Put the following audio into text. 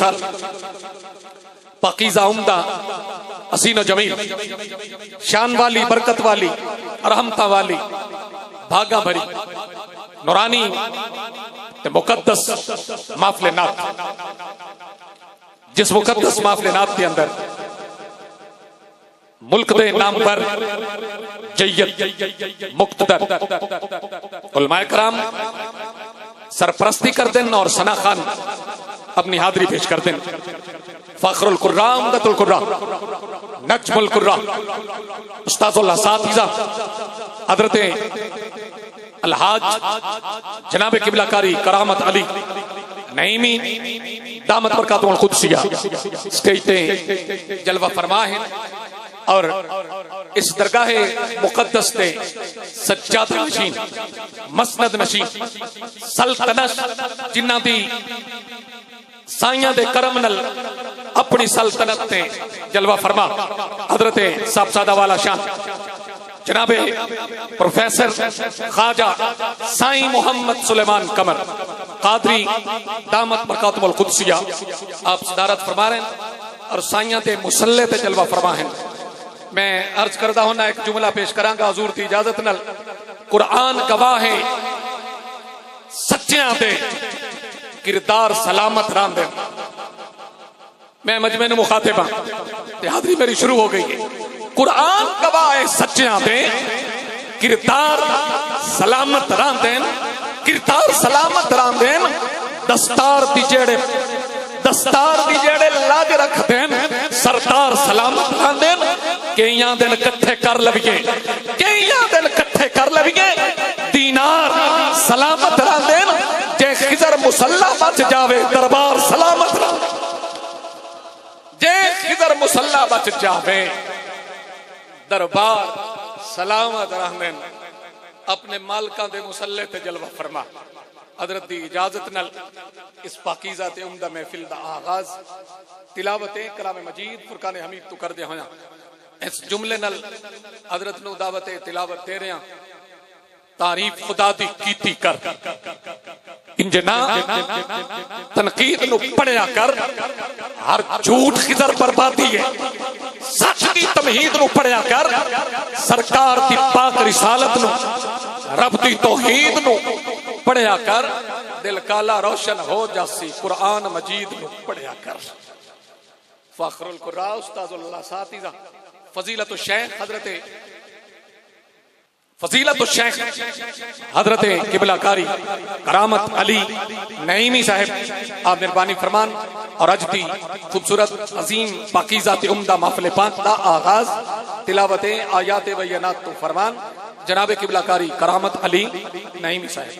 असर, पाकीज़ा उम्दा, हसीन व जमील, शान वाली, बरकत वाली, रहमता वाली, भागा भरी, नूरानी ते मुकद्दस महफ़िल नात। जिस मुकद्दस महफ़िल नात के अंदर मुल्क दे नाम पर जय्यद मुक्तदर उलमाए कराम सरपरस्ती कर देन और सना खान अपनी हाजिरी पेश कर देन। फखरुल कुर्रा, उम्दतुल कुर्रा, नज्मुल कुर्रा, उस्ताजुल असातिज़ा हज़रत अलहाज जनाब किबला कारी करामत अली नईमी दामत बरकातुहुल कुद्सिया स्टेज पे जलवा फरमा है और इस दरगाहे मुकद्दस ते सज्जाद नशीन, मसनद नशीन, सल्तनत जिन्ना दी साइयां दे करम नल अपनी सल्तनत ते जलवा फरमा हजरत साहबजादा वाला शान जनाबे प्रोफेसर ख्वाजा साईं मोहम्मद सुलेमान कमर कादरी दामत बरकातुहुल कुद्सिया आप सदारत फरमा रहे हैं और साइयां ते मुसल्ले ते जलवा फरमा हैं। मैं अर्ज करदा होना एक जुमला पेश करांगा हजूर की इजाजत नाल। कुरान गवाह है सच्चियां दे किरदार सलामत रांदे। मैं मजमे नूं मुखातिब हां ते हाज़री मेरी शुरू हो गई है। कुरान गवाह है सच्चियां दे किरदार सलामत रांदे, किरदार सलामत रांदे। दस्तार दी जेड़े लाज रखते हैं सरदार सलामत रांदे। कईयां दिन कट्ठे कर लविए, कईयां दिन कट्ठे कर लविए, दीनार सलामत रांदे। जे खिजर मुसल्ला बच जावे दरबार सलामत रांदे। जे खिजर मुसल्ला बच जावे दरबार सलामत रांदे। अपने मालकां दे मुसल्ले ते जलवा फरमा। हजरत दी इजाजत नाल इस पाकीज़ा ते उम्दा महफिल दा आगाज तिलावत कलाम मजीद फुरकान हमीद तू कर दे होया। इस जुमले नाल हजरत नू दावत तिलावत दे रहे हैं। तारीफ खुदा दी कीती कर, इंजना तनकीद नू पढ़िया कर। हर झूठ खिजर बर्बादी है, सच दी तमहीद नू पढ़िया कर। सरकार दी पाक रिसालत नू, रब दी तौहीद नू पढ़िया कर। दिल काला रोशन हो जासी कुरान मजीद नू पढ़िया कर। फखरुल कुर्रा उस्ताजुल असातिज़ा फजीलतुल शेख हजरत किबला कारी करामत अली नईमी साहब आप मेहरबानी फरमान और अज दी खूबसूरत अजीम पाकीज़ा ते उम्दा महफिल पाक दा आगाज तिलावत आयात बय्यनात तो फरमान जनाब किबला कारी करामत अली नईमी साहब।